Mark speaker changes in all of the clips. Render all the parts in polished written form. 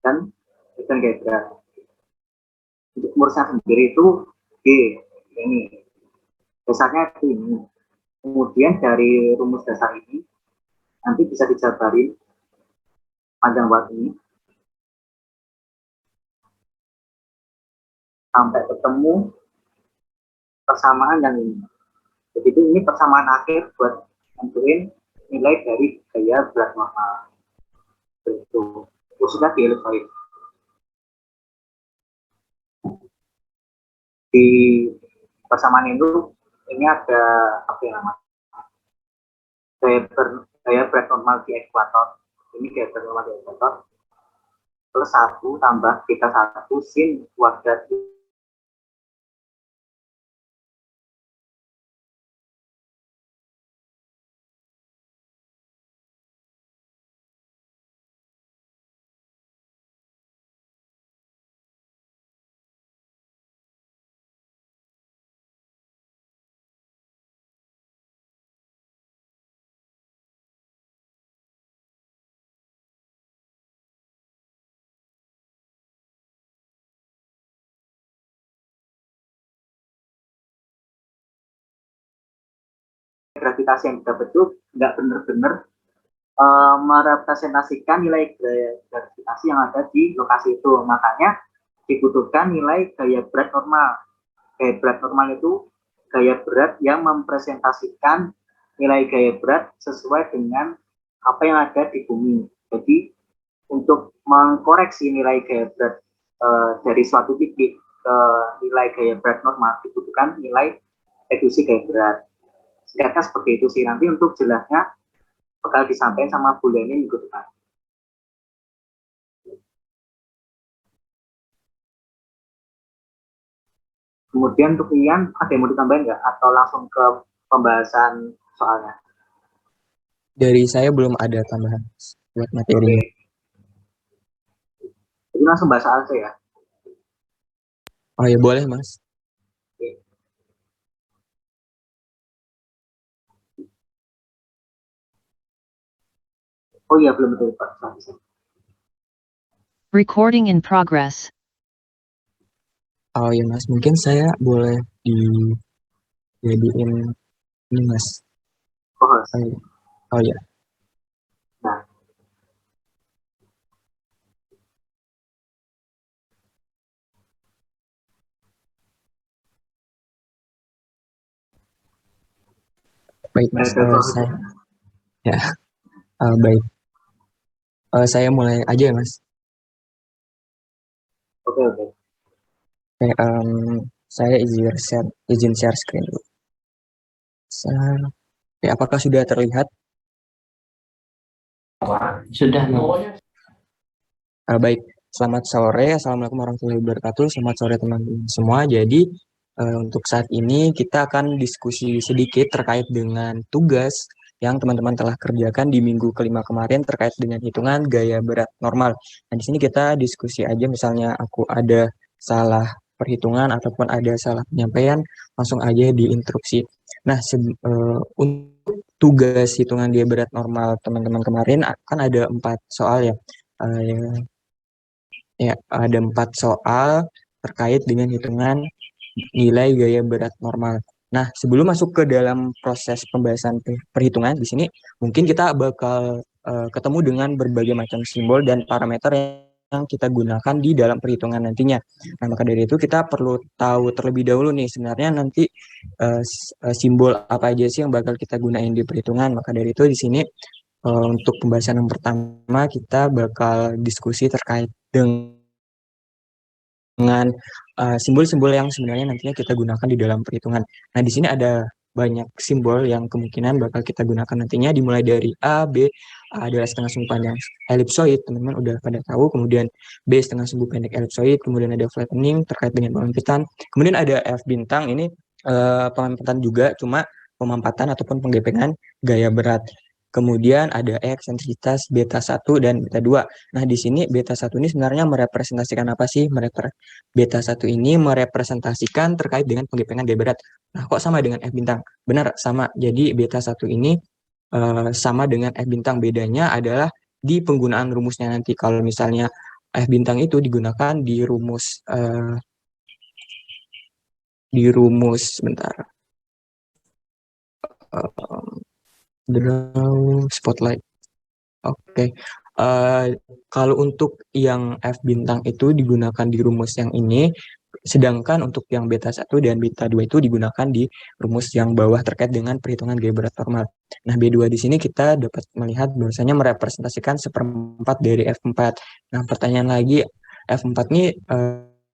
Speaker 1: dan gaya berat. Untuk rumusnya sendiri itu G ini dasarnya itu ini. Kemudian dari rumus dasar ini nanti bisa dijabarin panjang waktu ini sampai ketemu persamaan yang ini. Jadi ini persamaan akhir buat nentuin nilai dari gaya berat normal. Itu khususnya di ellipsoid. Di persamaan itu ini ada apa yang namanya gaya berat normal di ekuator. Ini gaya berat normal di ekuator plus 1 tambah beta 1 sin kuadrat gravitasi yang kita bentuk nggak benar-benar merepresentasikan nilai gaya gravitasi yang ada di lokasi itu. Makanya dibutuhkan nilai gaya berat normal. Gaya berat normal itu gaya berat yang mempresentasikan nilai gaya berat sesuai dengan apa yang ada di bumi. Jadi untuk mengkoreksi nilai gaya berat dari suatu titik ke nilai gaya berat normal dibutuhkan nilai reduksi gaya berat. Singkatnya seperti itu sih. Nanti untuk jelasnya bakal disampaikan sama Bu Leni minggu depan. Kemudian untuk Ian, ada yang mau ditambahin nggak? Atau langsung ke pembahasan soalnya?
Speaker 2: Dari saya belum ada tambahan buat materinya.
Speaker 1: Oke. Jadi langsung bahas soal ya?
Speaker 2: Oh ya boleh Mas.
Speaker 1: Oke. Oh iya belum betul Pak.
Speaker 3: Recording in progress.
Speaker 2: Oh ya Mas, mungkin saya boleh dijadiin ini Mas. Oh ya.
Speaker 1: Nah.
Speaker 2: Baik Mas, saya ya baik. Saya mulai aja ya Mas.
Speaker 1: Oke.
Speaker 2: Oke, saya izin share screen dulu. Apakah sudah terlihat?
Speaker 4: Sudah.
Speaker 2: Baik, selamat sore. Assalamualaikum warahmatullahi wabarakatuh. Selamat sore teman-teman semua. Jadi untuk saat ini kita akan diskusi sedikit terkait dengan tugas yang teman-teman telah kerjakan di minggu kelima kemarin terkait dengan hitungan gaya berat normal. Nah, di sini kita diskusi aja, misalnya aku ada salah perhitungan ataupun ada salah penyampaian, langsung aja diinstruksi. Nah, untuk tugas hitungan gaya berat normal teman-teman kemarin kan ada 4 soal ya. Ada 4 soal terkait dengan hitungan nilai gaya berat normal. Nah, sebelum masuk ke dalam proses pembahasan perhitungan, di sini mungkin kita bakal ketemu dengan berbagai macam simbol dan parameter yang kita gunakan di dalam perhitungan nantinya. Nah, maka dari itu kita perlu tahu terlebih dahulu nih, sebenarnya nanti simbol apa aja sih yang bakal kita gunain di perhitungan. Maka dari itu di sini untuk pembahasan yang pertama kita bakal diskusi terkait dengan simbol-simbol yang sebenarnya nantinya kita gunakan di dalam perhitungan. Nah, di sini ada banyak simbol yang kemungkinan bakal kita gunakan nantinya, dimulai dari A, B. A adalah setengah sumbu panjang elipsoid, teman-teman udah pada tahu. Kemudian B setengah sumbu pendek elipsoid. Kemudian ada flattening terkait dengan pemampatan. Kemudian ada F bintang, ini pemampatan juga, cuma pemampatan ataupun penggepengan gaya berat. Kemudian ada eksentrisitas beta 1 dan beta 2. Nah, di sini beta 1 ini sebenarnya merepresentasikan apa sih? Beta 1 ini merepresentasikan terkait dengan penggepengan gaya berat. Nah, kok sama dengan F bintang? Benar, sama. Jadi beta 1 ini sama dengan F bintang. Bedanya adalah di penggunaan rumusnya nanti. Kalau misalnya F bintang itu digunakan di rumus sebentar. Draw spotlight. Oke. Kalau untuk yang F bintang itu digunakan di rumus yang ini, sedangkan untuk yang beta 1 dan beta 2 itu digunakan di rumus yang bawah terkait dengan perhitungan gaya berat normal. Nah, B2 di sini kita dapat melihat bahwasanya merepresentasikan seperempat dari F4. Nah, pertanyaan lagi, F4 ini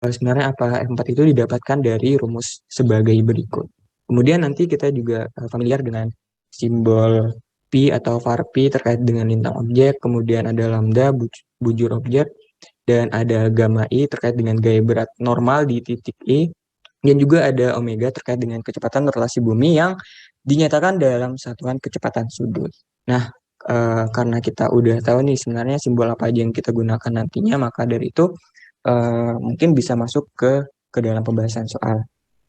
Speaker 2: sebenarnya apa? F4 itu didapatkan dari rumus sebagai berikut. Kemudian nanti kita juga familiar dengan simbol Pi atau var Pi terkait dengan lintang objek, kemudian ada lambda, bujur objek, dan ada gamma I terkait dengan gaya berat normal di titik I, dan juga ada omega terkait dengan kecepatan rotasi bumi yang dinyatakan dalam satuan kecepatan sudut. Nah, karena kita udah tahu nih sebenarnya simbol apa aja yang kita gunakan nantinya, maka dari itu mungkin bisa masuk ke dalam pembahasan soal.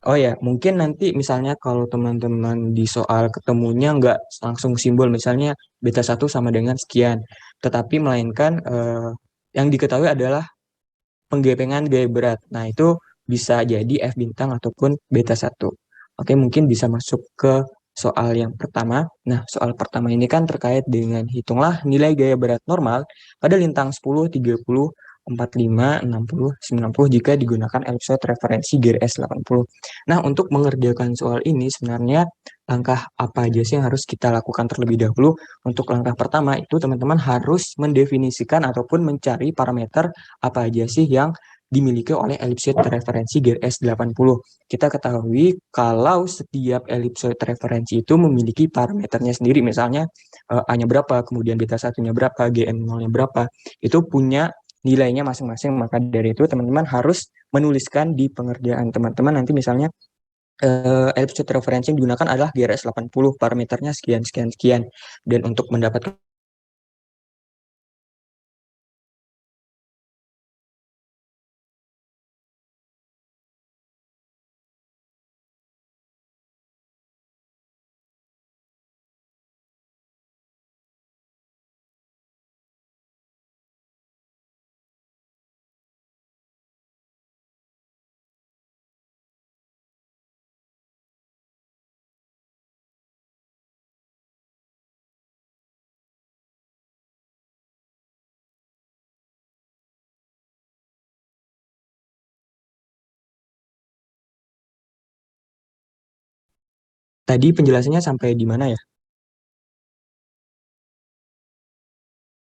Speaker 2: Oh ya, mungkin nanti misalnya kalau teman-teman di soal ketemunya nggak langsung simbol, misalnya beta 1 sama dengan sekian, tetapi melainkan yang diketahui adalah penggepengan gaya berat. Nah, itu bisa jadi F bintang ataupun beta 1. Oke, mungkin bisa masuk ke soal yang pertama. Nah, soal pertama ini kan terkait dengan hitunglah nilai gaya berat normal pada lintang 10, 30, 45, 60, 90 jika digunakan ellipsoid referensi GRS 80. Nah, untuk mengerjakan soal ini sebenarnya langkah apa aja sih yang harus kita lakukan terlebih dahulu? Untuk langkah pertama itu teman-teman harus mendefinisikan ataupun mencari parameter apa aja sih yang dimiliki oleh ellipsoid referensi GRS 80. Kita ketahui kalau setiap ellipsoid referensi itu memiliki parameternya sendiri, misalnya A-nya berapa, kemudian beta 1-nya berapa, GM0-nya berapa, itu punya nilainya masing-masing. Maka dari itu teman-teman harus menuliskan di pengerjaan teman-teman nanti misalnya ellipsoid referensi yang digunakan adalah GRS 80, parameternya sekian, sekian, sekian. Dan untuk mendapatkan tadi penjelasannya sampai di mana ya?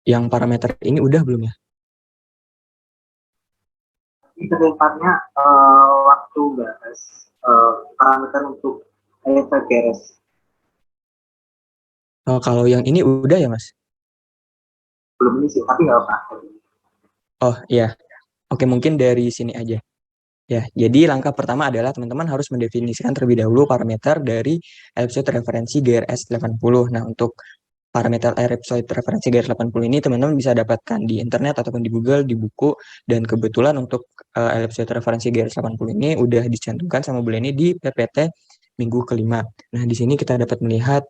Speaker 2: Yang parameter ini udah belum ya?
Speaker 1: Ini kedepannya waktu bahas parameter untuk GRS.
Speaker 2: Kalau yang ini udah ya, Mas?
Speaker 1: Belum ini sih, tapi nggak apa-apa.
Speaker 2: Oh iya, oke mungkin dari sini aja. Ya, jadi langkah pertama adalah teman-teman harus mendefinisikan terlebih dahulu parameter dari ellipsoid referensi GRS 80. Nah, untuk parameter ellipsoid referensi GRS 80 ini teman-teman bisa dapatkan di internet ataupun di Google, di buku, dan kebetulan untuk ellipsoid referensi GRS 80 ini udah dicantumkan sama Bu Leni di PPT minggu kelima. Nah, di sini kita dapat melihat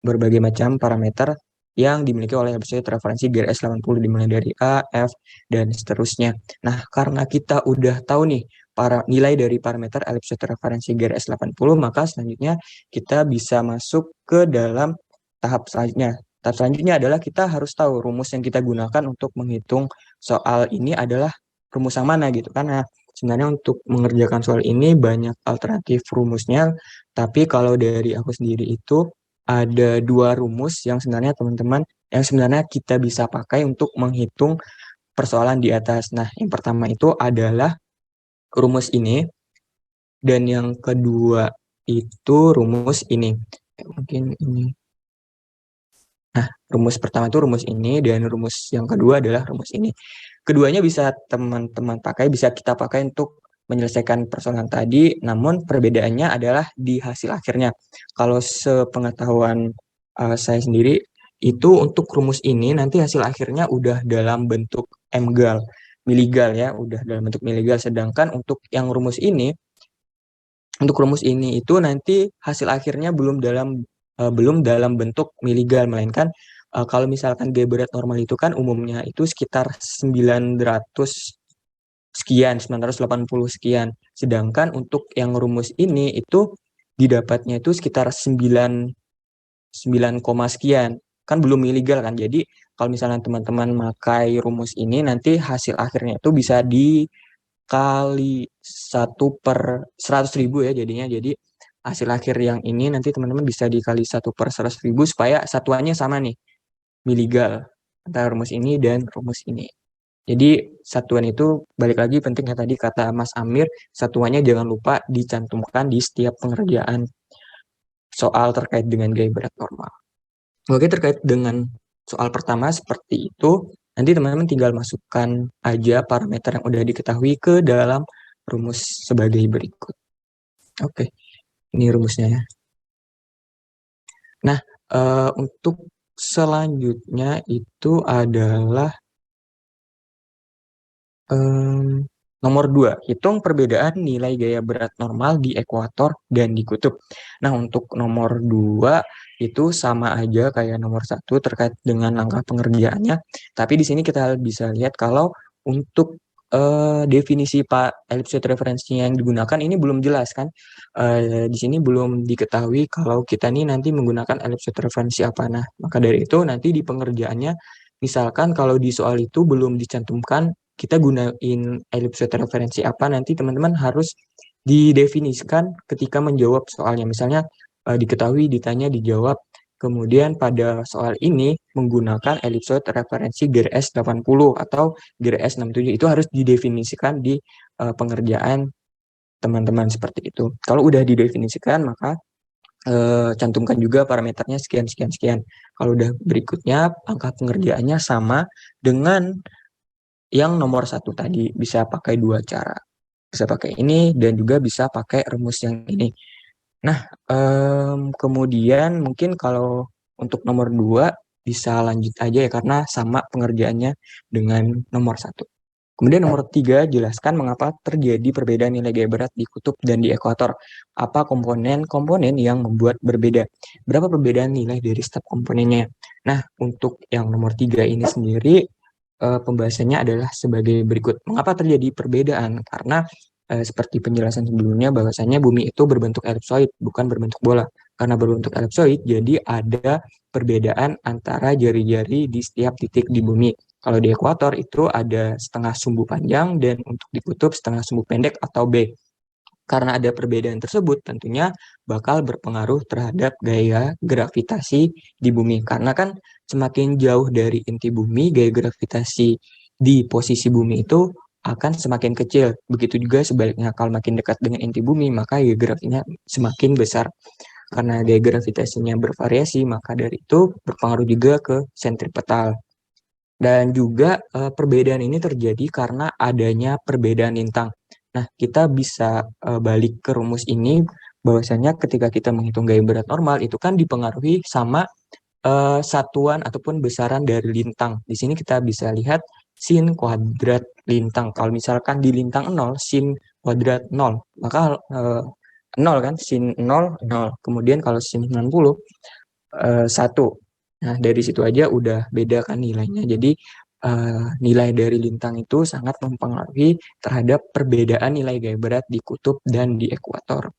Speaker 2: berbagai macam parameter yang dimiliki oleh ellipsoid referensi GRS 80 dimulai dari A, F, dan seterusnya. Nah, karena kita udah tahu nih nilai dari parameter ellipsoid referensi GRS 80, maka selanjutnya kita bisa masuk ke dalam tahap selanjutnya. Tahap selanjutnya adalah kita harus tahu rumus yang kita gunakan untuk menghitung soal ini adalah rumus yang mana gitu. Karena sebenarnya untuk mengerjakan soal ini banyak alternatif rumusnya, tapi kalau dari aku sendiri itu ada dua rumus yang sebenarnya teman-teman yang sebenarnya kita bisa pakai untuk menghitung persoalan di atas. Nah, yang pertama itu adalah rumus ini dan yang kedua itu rumus ini. Mungkin ini. Nah, rumus pertama itu rumus ini dan rumus yang kedua adalah rumus ini. Keduanya bisa teman-teman pakai, bisa kita pakai untuk menyelesaikan persoalan tadi, namun perbedaannya adalah di hasil akhirnya. Kalau sepengetahuan saya sendiri, itu untuk rumus ini nanti hasil akhirnya udah dalam bentuk mgal, miligal ya, udah dalam bentuk miligal. Sedangkan untuk yang rumus ini, untuk rumus ini itu nanti hasil akhirnya belum dalam bentuk miligal, melainkan Kalau misalkan gaya berat normal itu kan umumnya itu sekitar 900 sekian, 980 sekian. Sedangkan untuk yang rumus ini itu didapatnya itu sekitar 9 sekian. Kan belum miligal kan. Jadi kalau misalnya teman-teman pakai rumus ini nanti hasil akhirnya itu bisa dikali 1/100.000 ya jadinya. Jadi hasil akhir yang ini nanti teman-teman bisa dikali 1/100.000 supaya satuannya sama nih, miligal antara rumus ini dan rumus ini. Jadi satuan itu balik lagi penting ya tadi kata Mas Amir, satuannya jangan lupa dicantumkan di setiap pengerjaan soal terkait dengan gaya berat normal. Oke, terkait dengan soal pertama seperti itu, nanti teman-teman tinggal masukkan aja parameter yang udah diketahui ke dalam rumus sebagai berikut. Oke, ini rumusnya ya. Nah, untuk selanjutnya itu adalah nomor 2, hitung perbedaan nilai gaya berat normal di ekuator dan di kutub. Nah, untuk nomor 2 itu sama aja kayak nomor 1 terkait dengan langkah pengerjaannya. Tapi di sini kita bisa lihat kalau untuk definisi ellipsoid referensinya yang digunakan ini belum jelas kan. Di sini belum diketahui kalau kita nih nanti menggunakan ellipsoid referensi apa. Nah, maka dari itu nanti di pengerjaannya misalkan kalau di soal itu belum dicantumkan kita gunain ellipsoid referensi apa, nanti teman-teman harus didefinisikan ketika menjawab soalnya. Misalnya diketahui, ditanya, dijawab. Kemudian pada soal ini menggunakan ellipsoid referensi GRS 80 atau GRS 67. Itu harus didefinisikan di pengerjaan teman-teman seperti itu. Kalau udah didefinisikan, maka cantumkan juga parameternya sekian, sekian, sekian. Kalau udah berikutnya, angka pengerjaannya sama dengan yang nomor 1 tadi, bisa pakai 2 cara. Bisa pakai ini dan juga bisa pakai rumus yang ini. Nah, kemudian mungkin kalau untuk nomor 2 bisa lanjut aja ya karena sama pengerjaannya dengan nomor 1. Kemudian nomor 3, jelaskan mengapa terjadi perbedaan nilai gaya berat di kutub dan di ekuator. Apa komponen-komponen yang membuat berbeda? Berapa perbedaan nilai dari setiap komponennya? Nah, untuk yang nomor 3 ini sendiri, pembahasannya adalah sebagai berikut. Mengapa terjadi perbedaan? Karena seperti penjelasan sebelumnya bahwasanya bumi itu berbentuk elipsoid, bukan berbentuk bola. Karena berbentuk elipsoid, jadi ada perbedaan antara jari-jari di setiap titik di bumi. Kalau di ekuator itu ada setengah sumbu panjang dan untuk di kutub setengah sumbu pendek atau B. Karena ada perbedaan tersebut, tentunya bakal berpengaruh terhadap gaya gravitasi di bumi. Karena kan semakin jauh dari inti bumi, gaya gravitasi di posisi bumi itu akan semakin kecil. Begitu juga sebaliknya, kalau makin dekat dengan inti bumi, maka gaya gravitasinya semakin besar. Karena gaya gravitasinya bervariasi, maka dari itu berpengaruh juga ke sentripetal. Dan juga perbedaan ini terjadi karena adanya perbedaan lintang. Nah, kita bisa balik ke rumus ini, bahwasanya ketika kita menghitung gaya berat normal, itu kan dipengaruhi sama satuan ataupun besaran dari lintang. Di sini kita bisa lihat sin kuadrat lintang. Kalau misalkan di lintang 0, sin kuadrat 0, maka 0 kan, sin 0, 0. Kemudian kalau sin 90, 1. Nah, dari situ aja udah beda kan nilainya. Jadi, nilai dari lintang itu sangat mempengaruhi terhadap perbedaan nilai gaya berat di kutub dan di ekuator.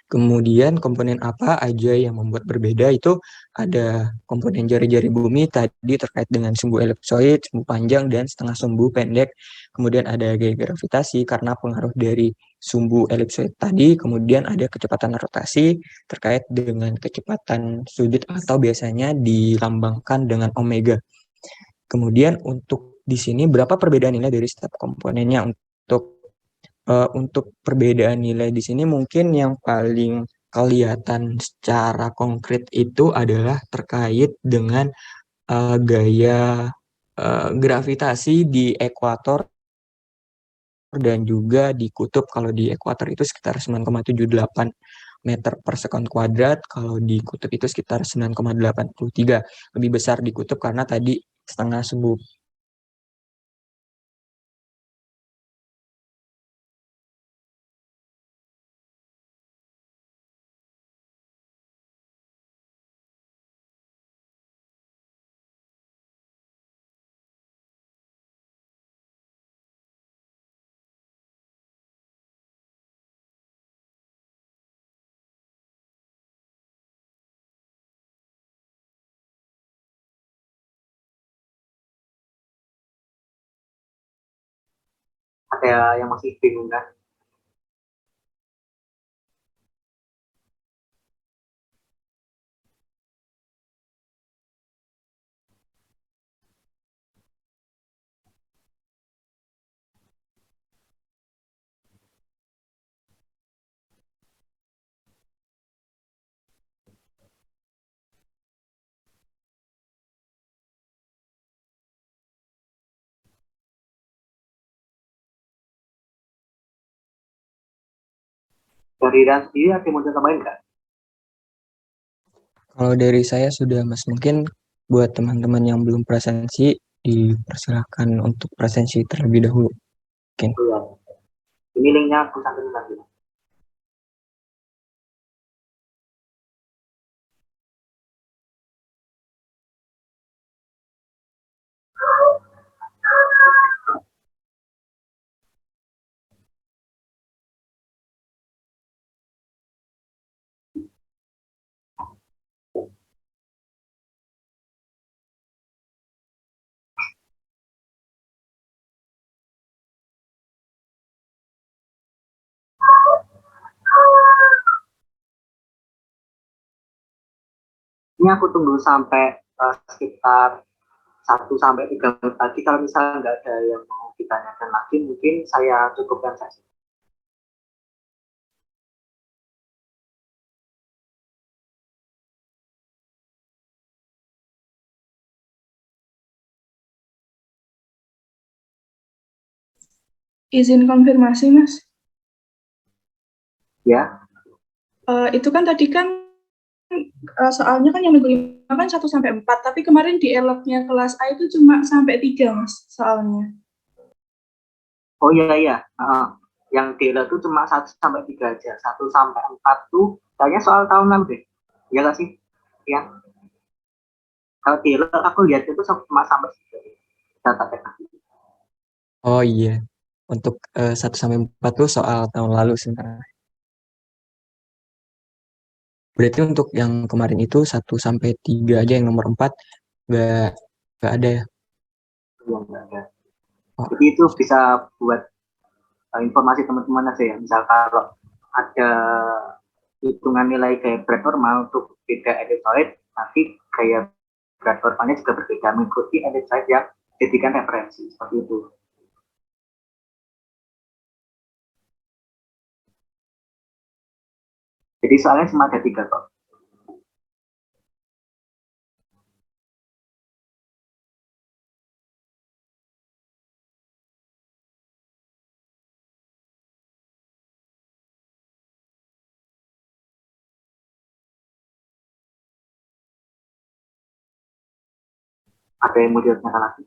Speaker 2: Kemudian komponen apa aja yang membuat berbeda itu ada komponen jari-jari bumi tadi terkait dengan sumbu elipsoid, sumbu panjang, dan setengah sumbu pendek. Kemudian ada gaya gravitasi karena pengaruh dari sumbu elipsoid tadi. Kemudian ada kecepatan rotasi terkait dengan kecepatan sudut atau biasanya dilambangkan dengan omega. Kemudian untuk di sini berapa perbedaan nilai dari setiap komponennya untuk perbedaan nilai di sini mungkin yang paling kelihatan secara konkret itu adalah terkait dengan gaya gravitasi di ekuator dan juga di kutub. Kalau di ekuator itu sekitar 9,78 meter per sekon kuadrat, kalau di kutub itu sekitar 9,83. Lebih besar di kutub karena tadi setengah sumbu
Speaker 1: Ada yang masih bingung kan? Dari Dan sendiri ada yang mau ditambahin nggak?
Speaker 2: Kalau dari saya sudah Mas, mungkin buat teman-teman yang belum presensi dipersilakan untuk presensi terlebih dahulu. Mungkin.
Speaker 1: Oh, ya. Ini linknya aku cantumin lagi. Ini aku tunggu sampai sekitar 1 sampai 3 menit lagi. Kalau misalnya nggak ada yang mau ditanyakan lagi, mungkin saya cukupkan saja.
Speaker 4: Izin konfirmasi, Mas.
Speaker 1: Ya,
Speaker 4: Itu kan tadi kan soalnya kan yang minggu 5 kan 1 sampai 4, tapi kemarin di eloknya kelas A itu cuma sampai 3, Mas, soalnya.
Speaker 1: oh iya iya. Yang dealer itu cuma 1 sampai 3 aja. 1 sampai 4 tuh kayaknya soal tahunan deh. Iya nggak sih? Ya. Kalau dealer aku lihat itu cuma sampai 3. Data teknik.
Speaker 2: Oh iya, untuk 1 sampai 4 tuh soal tahun lalu sebenarnya. Berarti untuk yang kemarin itu 1 sampai 3 aja, yang nomor 4 nggak ada ya?
Speaker 1: Yang nggak ada.
Speaker 2: Oh,
Speaker 1: Jadi itu bisa buat informasi teman-teman aja ya. Misal kalau ada hitungan nilai gaya berat normal untuk beda ellipsoid, nanti gaya berat normalnya juga berbeda mengikuti ellipsoid yang dijadikan referensi seperti itu. Jadi soalnya cuma ada 3 kok. Ada yang mau ditanyakan lagi?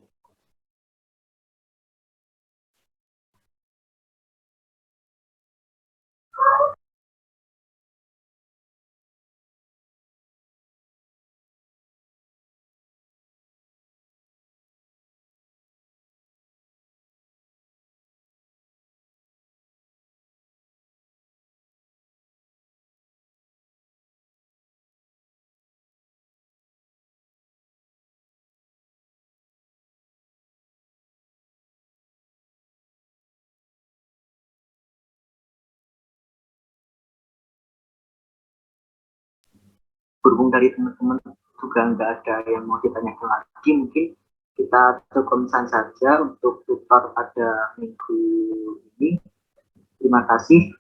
Speaker 1: Berhubung dari teman-teman juga nggak ada yang mau ditanyakan lagi, mungkin kita cukupkan saja untuk tutor pada minggu ini. Terima kasih.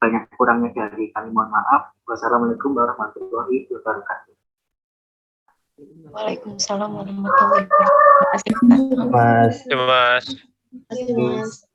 Speaker 1: Banyak kurangnya dari kami mohon maaf. Wassalamualaikum warahmatullahi wabarakatuh.
Speaker 5: Waalaikumsalam warahmatullahi wabarakatuh. Terima kasih, Mas.
Speaker 6: Mas.
Speaker 5: Terima kasih, Mas.